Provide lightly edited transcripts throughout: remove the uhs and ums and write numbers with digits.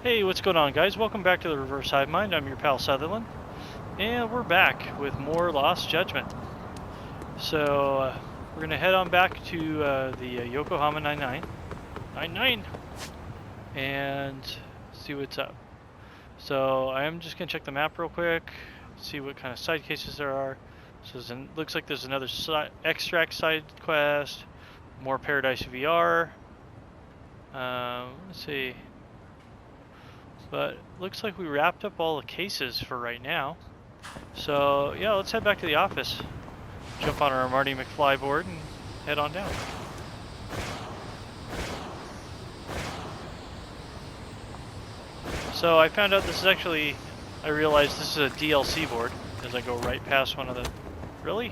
Hey, what's going on, guys? Welcome back to the Reverse Hive Mind. I'm your pal Sutherland, and we're back with more Lost Judgment. So we're gonna head on back to the Yokohama 99, and see what's up. So I am just gonna check the map real quick, see what kind of side cases there are. So looks like there's another extract side quest, more Paradise VR. Let's see. But looks like we wrapped up all the cases for right now. So yeah, let's head back to the office. Jump on our Marty McFly board and head on down. So I found out this is actually, I realized this is a DLC board as I go right past one of the, really?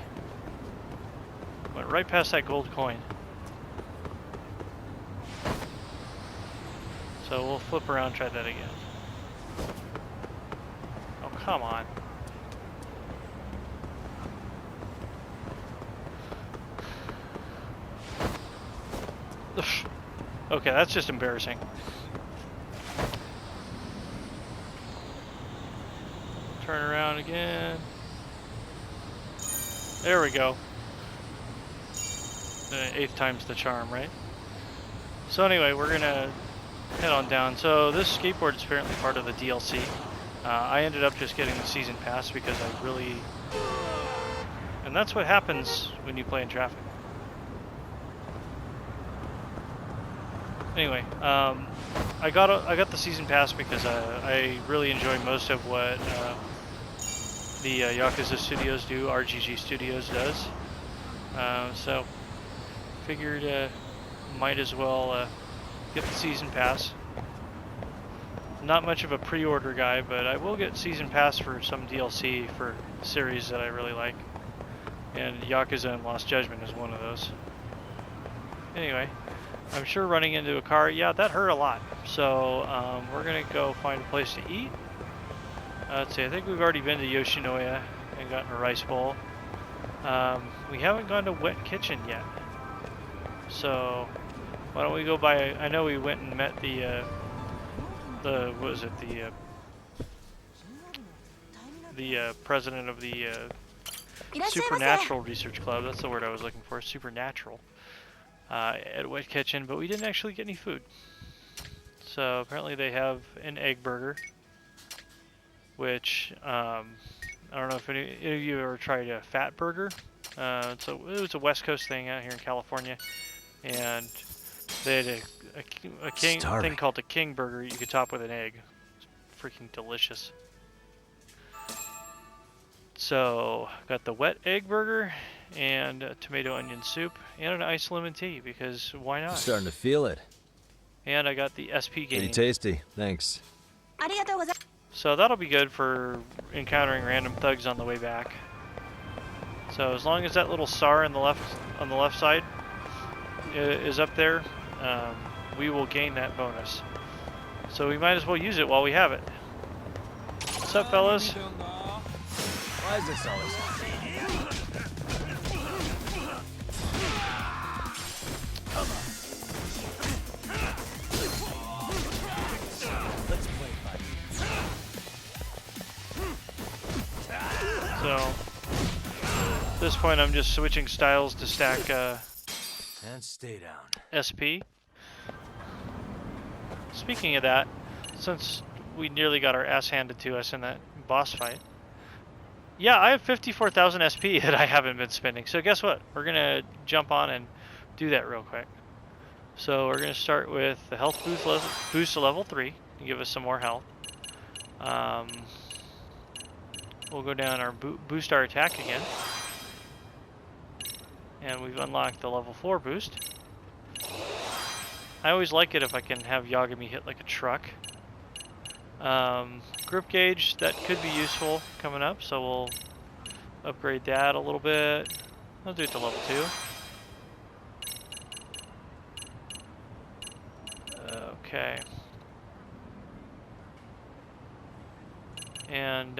Went right past that gold coin. So we'll flip around and try that again. Oh, come on. Okay, that's just embarrassing. Turn around again. There we go. The 8th time's the charm, right? So anyway, we're gonna head on down. So this skateboard is apparently part of the DLC. I ended up just getting the season pass because I really... And that's what happens when you play in traffic. Anyway, I got the season pass because I really enjoy most of what the Yakuza Studios do, RGG Studios does. So figured might as well get the season pass. Not much of a pre-order guy, but I will get season pass for some DLC for series that I really like. And Yakuza and Lost Judgment is one of those. Anyway, I'm sure running into a car, yeah, that hurt a lot. So we're gonna go find a place to eat. Let's see, I think we've already been to Yoshinoya and gotten a rice bowl. We haven't gone to Wet Kitchen yet. So why don't we go by, I know we went and met the what was it, the president of the Supernatural Research Club, that's the word I was looking for, Supernatural, at Wet Kitchen, but we didn't actually get any food. So apparently they have an egg burger, which, I don't know if any of you ever tried a fat burger. It was a West Coast thing out here in California, and they had a thing called a king burger you could top with an egg. It's freaking delicious. So, got the wet egg burger and a tomato onion soup and an iced lemon tea because why not? I'm starting to feel it. And I got the SP game. Pretty tasty, thanks. So that'll be good for encountering random thugs on the way back. So as long as that little star on the left side is up there, we will gain that bonus. So we might as well use it while we have it. What's up, fellas? Why is this always Come on. Let's play fight. So at this point I'm just switching styles to stack And stay down. SP. Speaking of that, since we nearly got our ass handed to us in that boss fight, yeah, I have 54,000 SP that I haven't been spending. So guess what? We're gonna jump on and do that real quick. So we're gonna start with the health boost to level 3 to give us some more health. We'll go down our boost our attack again. And we've unlocked the level 4 boost. I always like it if I can have Yagami hit like a truck. Grip gauge, that could be useful coming up, so we'll upgrade that a little bit. I'll do it to level 2. Okay. And,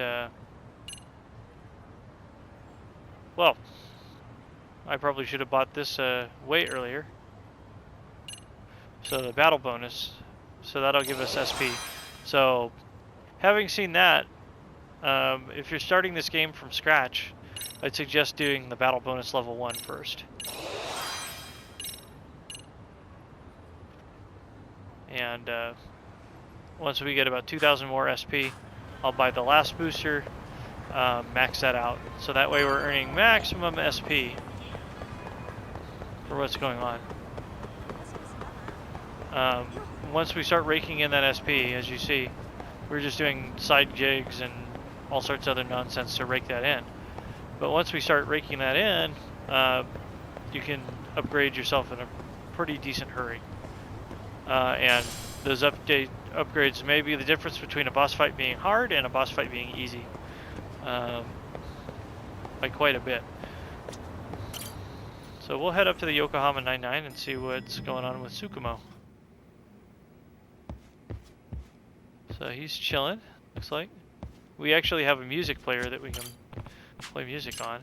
well, I probably should have bought this way earlier. So the battle bonus, so that'll give us SP. So, having seen that, if you're starting this game from scratch, I'd suggest doing the battle bonus level 1 first. And once we get about 2,000 more SP, I'll buy the last booster, max that out. So that way we're earning maximum SP for what's going on. Once we start raking in that SP, as you see, we're just doing side gigs and all sorts of other nonsense to rake that in. But once we start raking that in, you can upgrade yourself in a pretty decent hurry. And those upgrades may be the difference between a boss fight being hard and a boss fight being easy. By quite a bit. So we'll head up to the Yokohama 99 and see what's going on with Tsukumo. So he's chilling, looks like. We actually have a music player that we can play music on.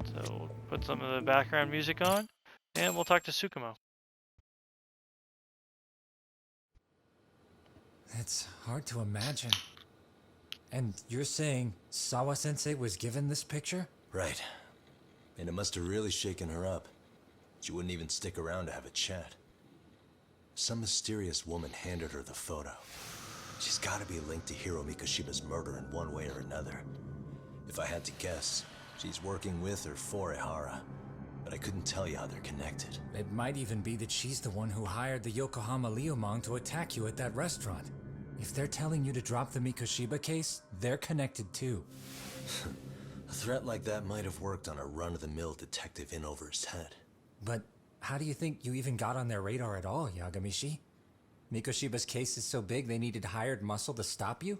So we'll put some of the background music on, and we'll talk to Tsukumo. It's hard to imagine. And you're saying Sawa-sensei was given this picture? Right. And it must have really shaken her up. She wouldn't even stick around to have a chat. Some mysterious woman handed her the photo. She's gotta be linked to Hiro Mikoshiba's murder in one way or another. If I had to guess, she's working with or for Ihara. But I couldn't tell you how they're connected. It might even be that she's the one who hired the Yokohama Liumang to attack you at that restaurant. If they're telling you to drop the Mikoshiba case, they're connected too. A threat like that might have worked on a run-of-the-mill detective in over his head. But how do you think you even got on their radar at all, Yagamishi? Mikoshiba's case is so big they needed hired muscle to stop you?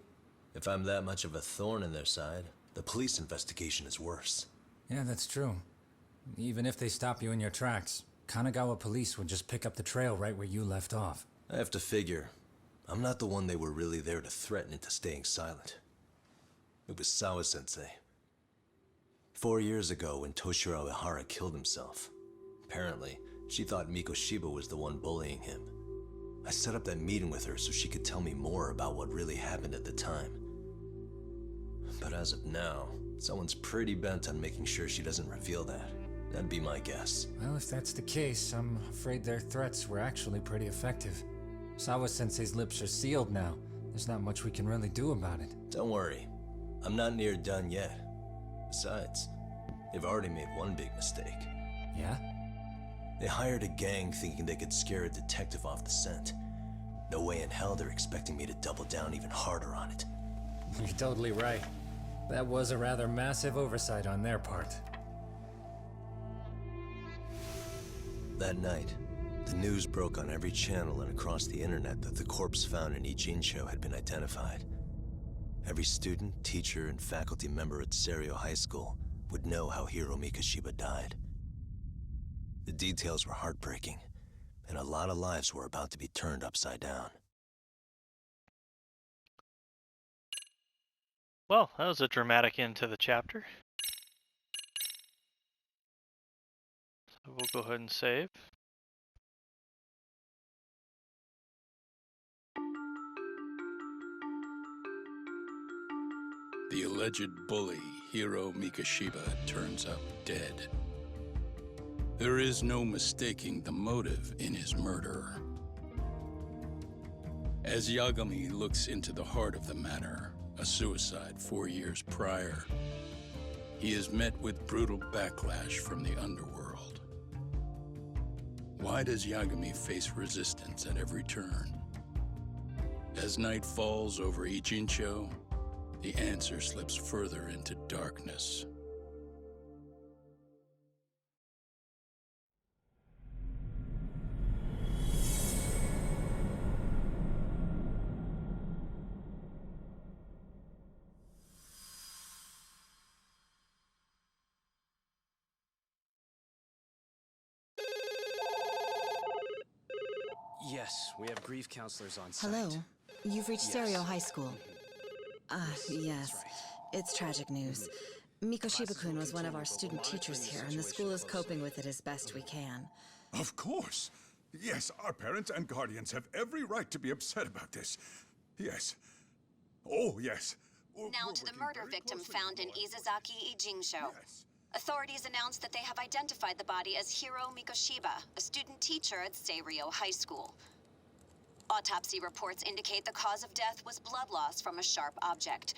If I'm that much of a thorn in their side, the police investigation is worse. Yeah, that's true. Even if they stop you in your tracks, Kanagawa police would just pick up the trail right where you left off. I have to figure, I'm not the one they were really there to threaten into staying silent. It was Sawa-sensei. 4 years ago when Toshiro Ihara killed himself, apparently, she thought Mikoshiba was the one bullying him. I set up that meeting with her so she could tell me more about what really happened at the time. But as of now, someone's pretty bent on making sure she doesn't reveal that. That'd be my guess. Well, if that's the case, I'm afraid their threats were actually pretty effective. Sawa-sensei's lips are sealed now. There's not much we can really do about it. Don't worry, I'm not near done yet. Besides, they've already made one big mistake. Yeah? They hired a gang thinking they could scare a detective off the scent. No way in hell they're expecting me to double down even harder on it. You're totally right. That was a rather massive oversight on their part. That night, the news broke on every channel and across the internet that the corpse found in Ijincho had been identified. Every student, teacher, and faculty member at Seriyo High School would know how Hiro Mikoshiba died. The details were heartbreaking, and a lot of lives were about to be turned upside down. Well, that was a dramatic end to the chapter. So we'll go ahead and save. The alleged bully, Hiro Mikoshiba, turns up dead. There is no mistaking the motive in his murder. As Yagami looks into the heart of the matter, a suicide 4 years prior, he is met with brutal backlash from the underworld. Why does Yagami face resistance at every turn? As night falls over Ijincho, the answer slips further into darkness. Yes, we have grief counselors on site. Hello. You've reached Yes. Seriyo High School. That's Yes. right. It's tragic news. Mikoshiba-kun was one of our student teachers here, and the school is coping with it as best we can. Of course. Yes, our parents and guardians have every right to be upset about this. Yes. Oh, yes. Now We're to the working murder very victim closely found in with law Izazaki Ijinsho. Yes. Authorities announced that they have identified the body as Hiro Mikoshiba, a student teacher at Seriyo High School. Autopsy reports indicate the cause of death was blood loss from a sharp object.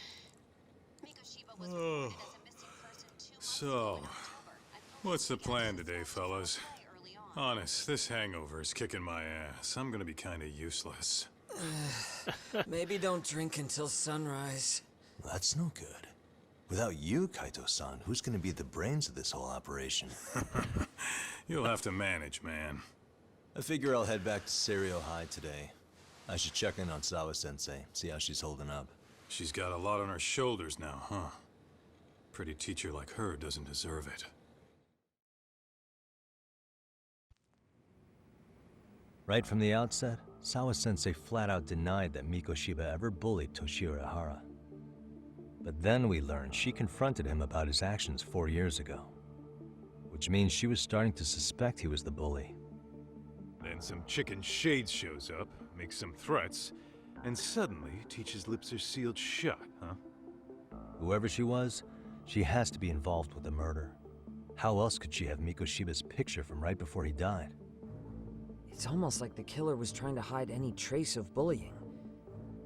Mikoshiba was reported as a missing person 2 months So, ago in October, and what's the police plan began today, to fellas? play early on. Honest, this hangover is kicking my ass. I'm gonna be kinda useless. Maybe don't drink until sunrise. That's no good. Without you, Kaito-san, who's gonna be the brains of this whole operation? You'll have to manage, man. I figure I'll head back to Seriyo High today. I should check in on Sawa-sensei, see how she's holding up. She's got a lot on her shoulders now, huh? Pretty teacher like her doesn't deserve it. Right from the outset, Sawa-sensei flat out denied that Mikoshiba ever bullied Toshiro Ihara. But then we learned she confronted him about his actions 4 years ago. Which means she was starting to suspect he was the bully. Then some chicken shades shows up, makes some threats, and suddenly teacher's lips are sealed shut, huh? Whoever she was, she has to be involved with the murder. How else could she have Mikoshiba's picture from right before he died? It's almost like the killer was trying to hide any trace of bullying.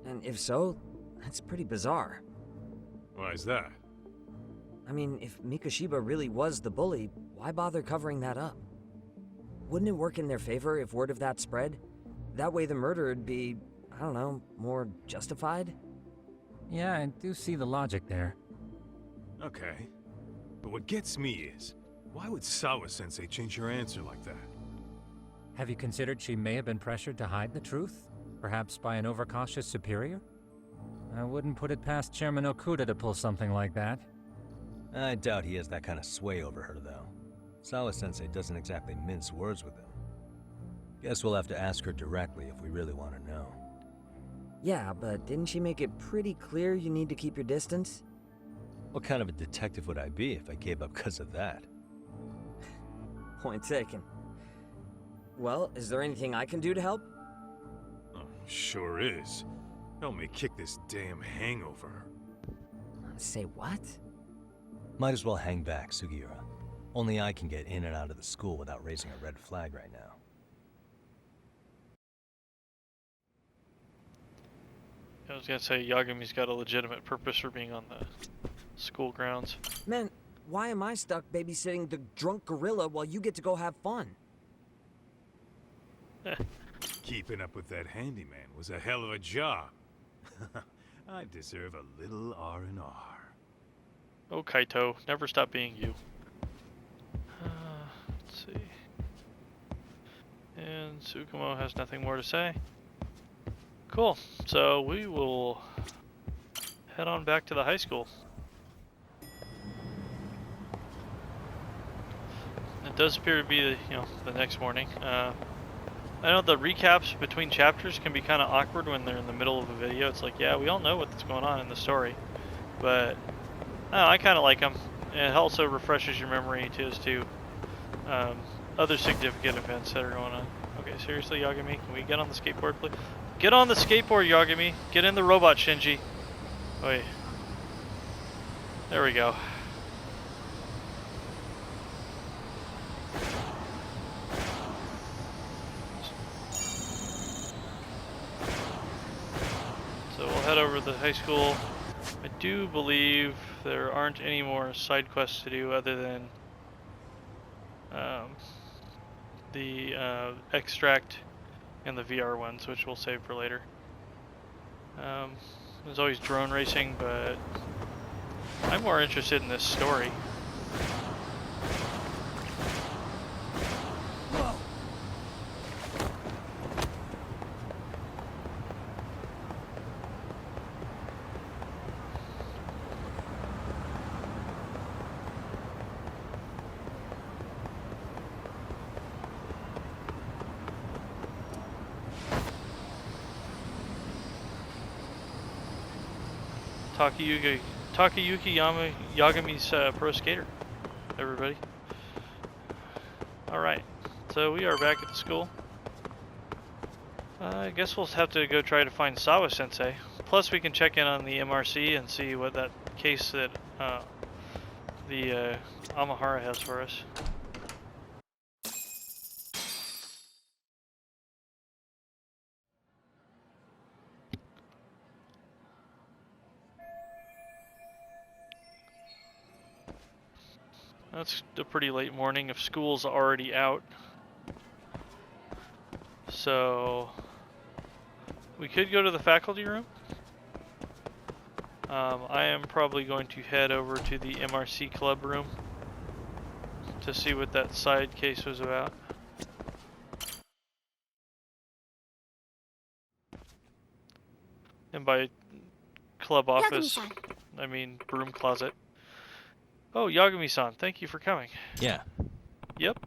And if so, that's pretty bizarre. Why is that? I mean, if Mikoshiba really was the bully, why bother covering that up? Wouldn't it work in their favor if word of that spread? That way the murder would be, I don't know, more justified? Yeah, I do see the logic there. Okay. But what gets me is, why would Sawa-sensei change her answer like that? Have you considered she may have been pressured to hide the truth? Perhaps by an overcautious superior? I wouldn't put it past Chairman Okuda to pull something like that. I doubt he has that kind of sway over her, though. Sawa-sensei doesn't exactly mince words with him. Guess we'll have to ask her directly if we really want to know. Yeah, but didn't she make it pretty clear you need to keep your distance? What kind of a detective would I be if I gave up because of that? Point taken. Well, is there anything I can do to help? Oh, sure is. Help me kick this damn hangover. Say what? Might as well hang back, Sugiura. Only I can get in and out of the school without raising a red flag right now. I was gonna say Yagami's got a legitimate purpose for being on the school grounds. Man, why am I stuck babysitting the drunk gorilla while you get to go have fun? Keeping up with that handyman was a hell of a job. I deserve a little R&R. Oh, Kaito, never stop being you. Let's see. And Tsukumo has nothing more to say. Cool. So we will head on back to the high school. It does appear to be the next morning. I know the recaps between chapters can be kind of awkward when they're in the middle of a video. It's like, yeah, we all know what's going on in the story, but I kind of like them. It also refreshes your memory as to other significant events that are going on. Okay, seriously, Yagami, can we get on the skateboard, please? Get on the skateboard, Yagami. Get in the robot, Shinji. Wait. There we go. So we'll head over to the high school. I do believe there aren't any more side quests to do other than the extract and the VR ones, which we'll save for later. There's always drone racing, but I'm more interested in this story. Takayuki Yagami's pro skater, everybody. Alright, so we are back at the school. I guess we'll have to go try to find Sawa-sensei. Plus we can check in on the MRC and see what that case that the Amahara has for us. That's a pretty late morning if school's already out. So we could go to the faculty room. I am probably going to head over to the MRC club room to see what that side case was about. And by club office, I mean broom closet. Oh, Yagami-san, thank you for coming. Yeah. Yep.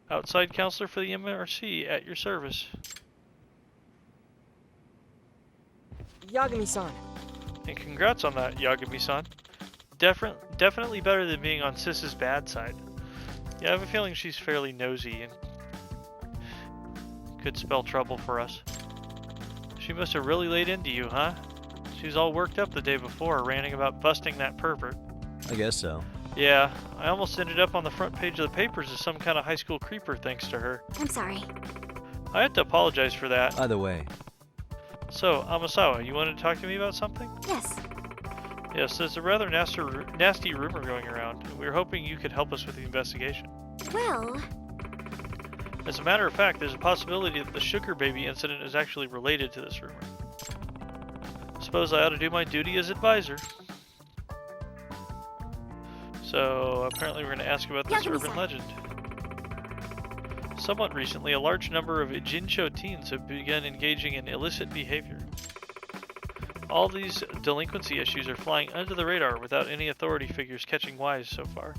Outside counselor for the MRC at your service. Yagami-san. And congrats on that, Yagami-san. Definitely better than being on Sis's bad side. Yeah, I have a feeling she's fairly nosy and could spell trouble for us. She must have really laid into you, huh? She was all worked up the day before, ranting about busting that pervert. I guess so. Yeah, I almost ended up on the front page of the papers as some kind of high school creeper thanks to her. I'm sorry. I had to apologize for that. Either way. So, Amasawa, you wanted to talk to me about something? Yes. Yes, there's a rather nasty rumor going around. We were hoping you could help us with the investigation. Well... As a matter of fact, there's a possibility that the sugar baby incident is actually related to this rumor. Suppose I ought to do my duty as advisor. So, apparently we're going to ask about this urban legend. Somewhat recently, a large number of Jinsho teens have begun engaging in illicit behavior. All these delinquency issues are flying under the radar without any authority figures catching wise so far.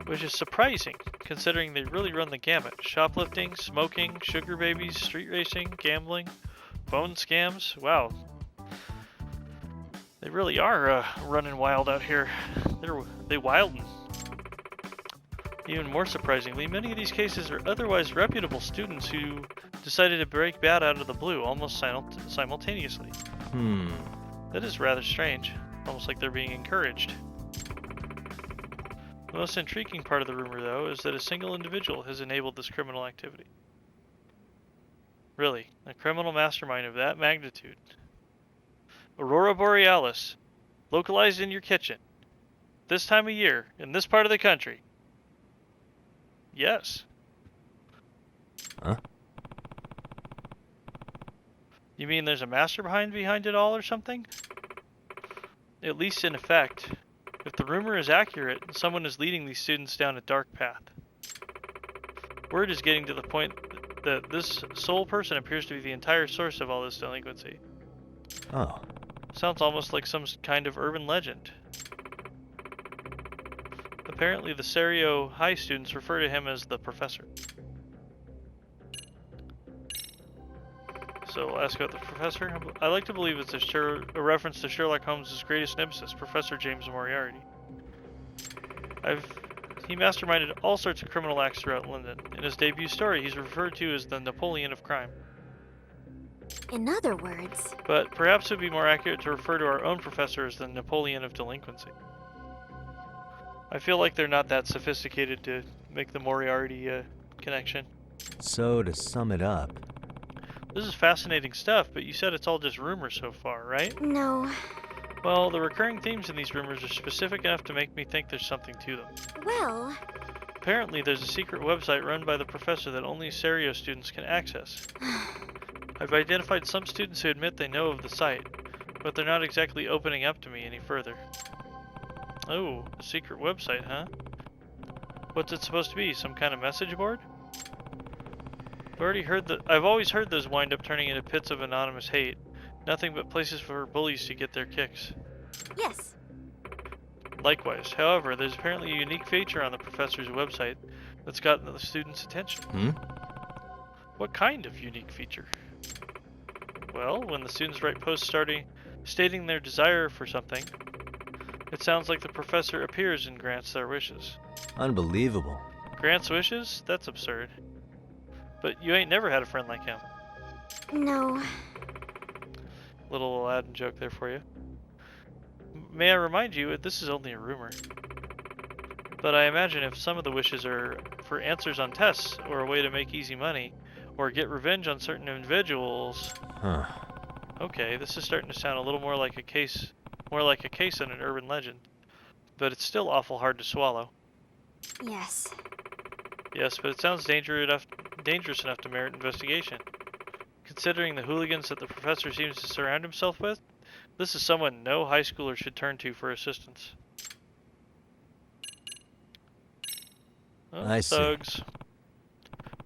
Which is surprising, considering they really run the gamut. Shoplifting, smoking, sugar babies, street racing, gambling, phone scams. Wow. They really are running wild out here. They wildin'. Even more surprisingly, many of these cases are otherwise reputable students who decided to break bad out of the blue almost simultaneously. That is rather strange. Almost like they're being encouraged. The most intriguing part of the rumor, though, is that a single individual has enabled this criminal activity. Really, a criminal mastermind of that magnitude. Aurora Borealis, localized in your kitchen. This time of year, in this part of the country. Yes. Huh? You mean there's a mastermind behind it all or something? At least in effect. If the rumor is accurate, someone is leading these students down a dark path. Word is getting to the point that this sole person appears to be the entire source of all this delinquency. Oh. Sounds almost like some kind of urban legend. Apparently the Seriyo High students refer to him as the Professor. So we'll ask about the Professor. I like to believe it's a reference to Sherlock Holmes' greatest nemesis, Professor James Moriarty. He masterminded all sorts of criminal acts throughout London. In his debut story, he's referred to as the Napoleon of crime. In other words... But perhaps it would be more accurate to refer to our own professor as the Napoleon of delinquency. I feel like they're not that sophisticated to make the Moriarty connection. So, to sum it up... This is fascinating stuff, but you said it's all just rumors so far, right? No. Well, the recurring themes in these rumors are specific enough to make me think there's something to them. Well... Apparently, there's a secret website run by the professor that only Seriyo students can access. I've identified some students who admit they know of the site, but they're not exactly opening up to me any further. Oh, a secret website, huh? What's it supposed to be? Some kind of message board? I've always heard those wind up turning into pits of anonymous hate. Nothing but places for bullies to get their kicks. Yes. Likewise, however, there's apparently a unique feature on the professor's website that's gotten the students' attention. What kind of unique feature? Well, when the students write posts stating their desire for something. It sounds like the professor appears and grants their wishes. Unbelievable. Grants wishes? That's absurd. But you ain't never had a friend like him. No. Little Aladdin joke there for you. May I remind you, this is only a rumor. But I imagine if some of the wishes are for answers on tests, or a way to make easy money, or get revenge on certain individuals... Huh. Okay, this is starting to sound a little more like a case than an urban legend. But it's still awful hard to swallow. Yes. Yes, but it sounds dangerous enough to merit investigation. Considering the hooligans that the professor seems to surround himself with, this is someone no high schooler should turn to for assistance. Oh, I see. thugs.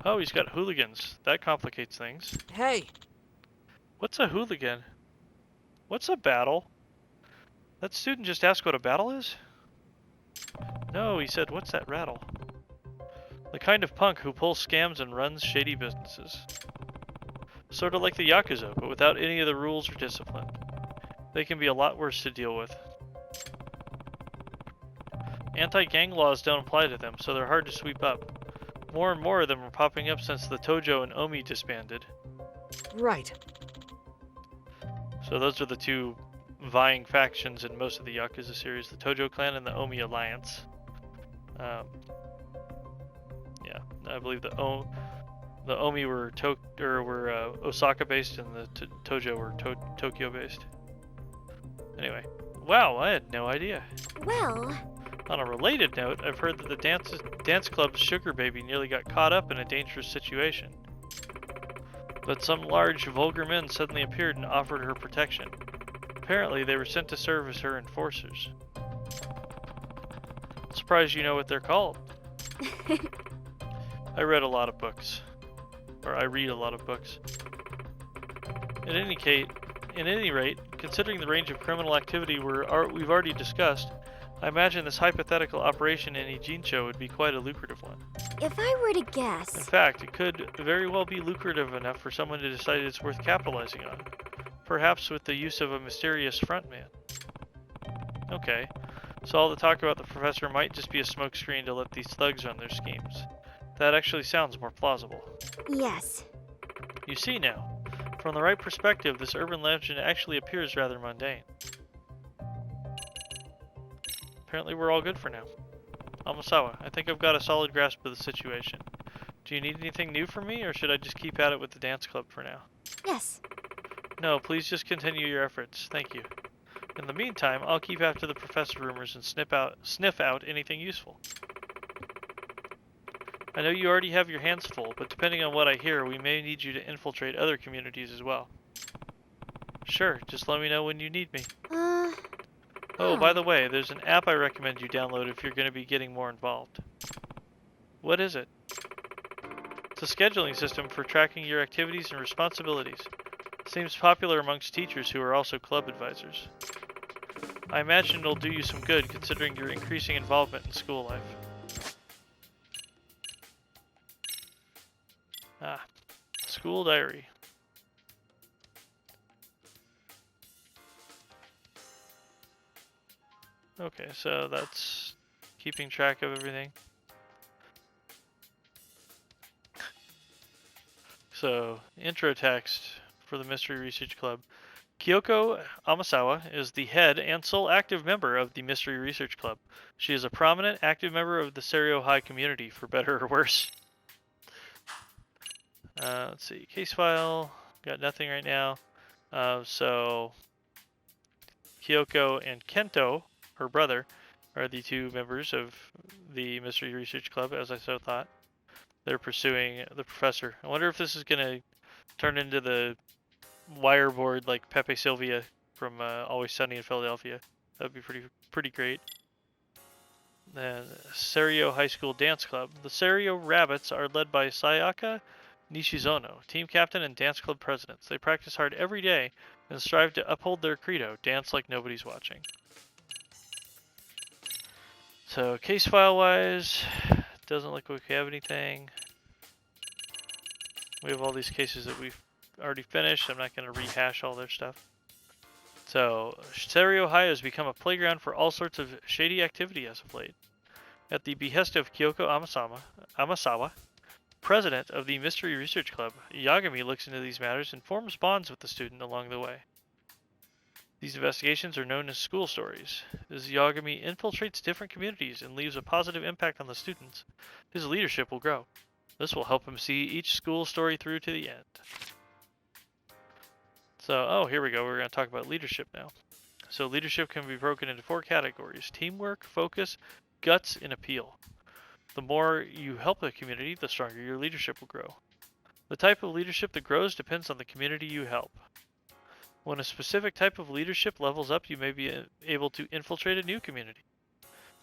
Oh, he's got hooligans. That complicates things. Hey! What's a hooligan? What's a battle? That student just asked what a battle is? No, he said, what's that rattle? The kind of punk who pulls scams and runs shady businesses. Sort of like the Yakuza, but without any of the rules or discipline. They can be a lot worse to deal with. Anti-gang laws don't apply to them, so they're hard to sweep up. More and more of them are popping up since the Tojo and Omi disbanded. Right. So those are the two vying factions in most of the Yakuza series, the Tojo clan and the Omi alliance. Yeah, I believe the Omi were Osaka based and the Tojo were Tokyo based. Anyway, wow, I had no idea. Well... On a related note, I've heard that the dance club's sugar baby nearly got caught up in a dangerous situation. But some large, vulgar men suddenly appeared and offered her protection. Apparently, they were sent to serve as her enforcers. Surprised you know what they're called. I read a lot of books. Or I read a lot of books. In any rate, considering the range of criminal activity we've already discussed, I imagine this hypothetical operation in Ijincho would be quite a lucrative one. If I were to guess... In fact, it could very well be lucrative enough for someone to decide it's worth capitalizing on. Perhaps with the use of a mysterious frontman. Okay, so all the talk about the professor might just be a smokescreen to let these thugs run their schemes. That actually sounds more plausible. Yes. You see now, from the right perspective, this urban legend actually appears rather mundane. Apparently we're all good for now. Amasawa, I think I've got a solid grasp of the situation. Do you need anything new from me, or should I just keep at it with the dance club for now? Yes. No, please just continue your efforts. Thank you. In the meantime, I'll keep after the professor rumors and sniff out anything useful. I know you already have your hands full, but depending on what I hear, we may need you to infiltrate other communities as well. Sure, just let me know when you need me. Oh, by the way, there's an app I recommend you download if you're going to be getting more involved. What is it? It's a scheduling system for tracking your activities and responsibilities. Seems popular amongst teachers who are also club advisors. I imagine it'll do you some good considering your increasing involvement in school life. Ah, school diary. Okay, so that's keeping track of everything. So, intro text for the Mystery Research Club. Kyoko Amasawa is the head and sole active member of the Mystery Research Club. She is a prominent active member of the Seriyo High community, for better or worse. Let's see, case file, got nothing right now. So, Kyoko and Kento, her brother, are the two members of the Mystery Research Club, as I so thought. They're pursuing the professor. I wonder if this is going to turn into the wire board like Pepe Sylvia from Always Sunny in Philadelphia. That would be pretty great. Then Seriyo High School Dance Club. The Seriyo Rabbits are led by Sayaka Nishizono, team captain and dance club presidents. They practice hard every day and strive to uphold their credo, dance like nobody's watching. So case file wise, doesn't look like we have anything. We have all these cases that we've already finished. I'm not going to rehash all their stuff. So, Seriyo High has become a playground for all sorts of shady activity as of late. At the behest of Kyoko Amasawa, president of the Mystery Research Club, Yagami looks into these matters and forms bonds with the student along the way. These investigations are known as school stories. As Yagami infiltrates different communities and leaves a positive impact on the students, his leadership will grow. This will help him see each school story through to the end. So, oh, here we go. We're going to talk about leadership now. So leadership can be broken into 4 categories: teamwork, focus, guts, and appeal. The more you help the community, the stronger your leadership will grow. The type of leadership that grows depends on the community you help. When a specific type of leadership levels up, you may be able to infiltrate a new community.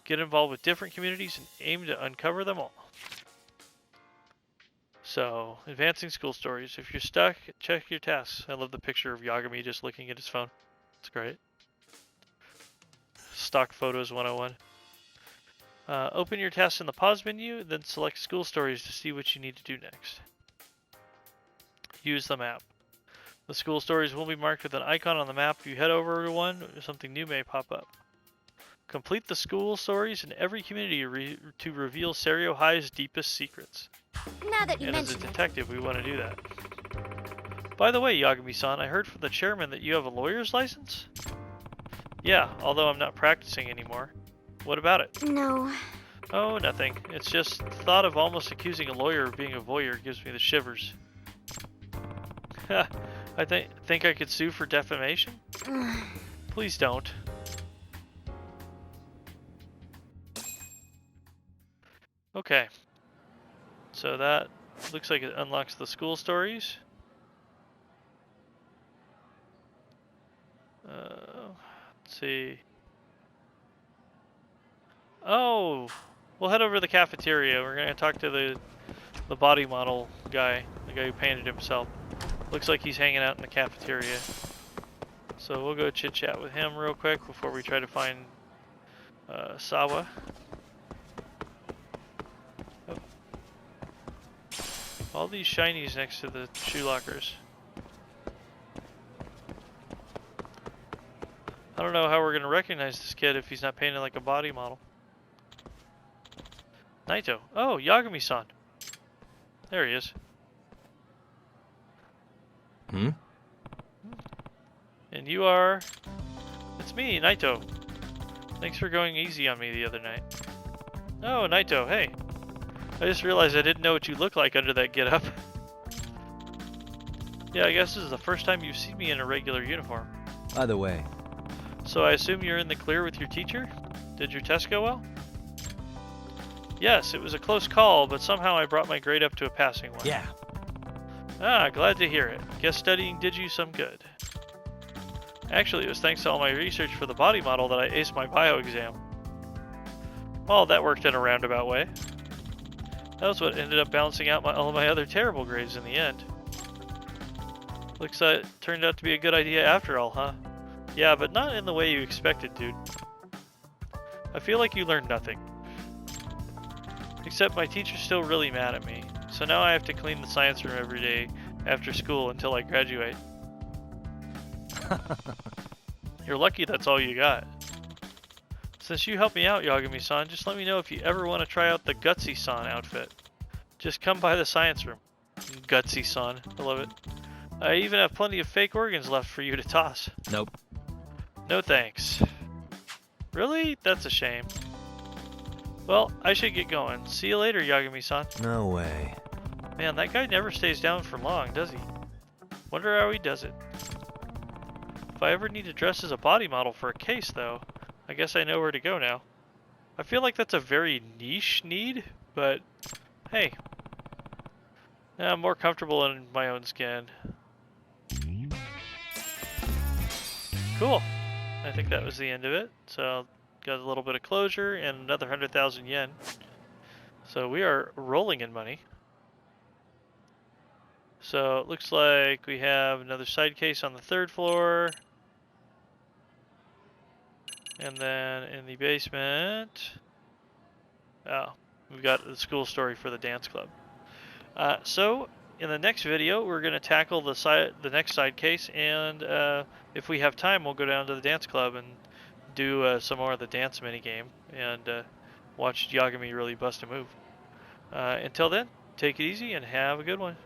Get involved with different communities and aim to uncover them all. So, advancing school stories. If you're stuck, check your tasks. I love the picture of Yagami just looking at his phone. It's great. Stock Photos 101. Open your tasks in the pause menu, then select school stories to see what you need to do next. Use the map. The school stories will be marked with an icon on the map. If you head over to one, something new may pop up. Complete the school stories in every community to reveal Seriyo High's deepest secrets. Now that you And as a mention it. detective, we want to do that. By the way, Yagami-san, I heard from the chairman that you have a lawyer's license? Yeah, although I'm not practicing anymore. What about it? No. Oh, nothing. It's just the thought of almost accusing a lawyer of being a voyeur gives me the shivers. I think I could sue for defamation? Please don't. Okay. So that looks like it unlocks the school stories. Let's see. Oh, we'll head over to the cafeteria. We're gonna talk to the body model guy, the guy who painted himself. Looks like he's hanging out in the cafeteria. So we'll go chit chat with him real quick before we try to find Sawa. Oh. All these shinies next to the shoe lockers. I don't know how we're gonna recognize this kid if he's not painted like a body model. Naito. Oh, Yagami-san. There he is. Hmm? And you are... It's me, Naito. Thanks for going easy on me the other night. Oh, Naito, hey. I just realized I didn't know what you look like under that getup. Yeah, I guess this is the first time you've seen me in a regular uniform. Either way, So I assume you're in the clear with your teacher? Did your test go well? Yes, it was a close call, but somehow I brought my grade up to a passing one. yeah. Ah, glad to hear it. Guess studying did you some good. Actually, it was thanks to all my research for the body model that I aced my bio exam. Well, that worked in a roundabout way. That was what ended up balancing out all of my other terrible grades in the end. Looks like it turned out to be a good idea after all, huh? Yeah, but not in the way you expected, dude. I feel like you learned nothing. Except my teacher's still really mad at me, so now I have to clean the science room every day after school until I graduate. You're lucky that's all you got. Since you helped me out, Yagami-san, just let me know if you ever want to try out the Gutsy-san outfit. Just come by the science room. Gutsy-san, I love it. I even have plenty of fake organs left for you to toss. Nope. No thanks. Really? That's a shame. Well, I should get going. See you later, Yagami-san. No way. Man, that guy never stays down for long, does he? Wonder how he does it. If I ever need to dress as a body model for a case, though, I guess I know where to go now. I feel like that's a very niche need, but hey. I'm more comfortable in my own skin. Cool. I think that was the end of it. So, got a little bit of closure and another 100,000 yen. So we are rolling in money. So it looks like we have another side case on the 3rd floor. And then in the basement, oh, we've got the school story for the dance club. So in the next video, we're going to tackle the next side case, and if we have time, we'll go down to the dance club and do some more of the dance minigame and watch Yagami really bust a move. Until then, take it easy and have a good one.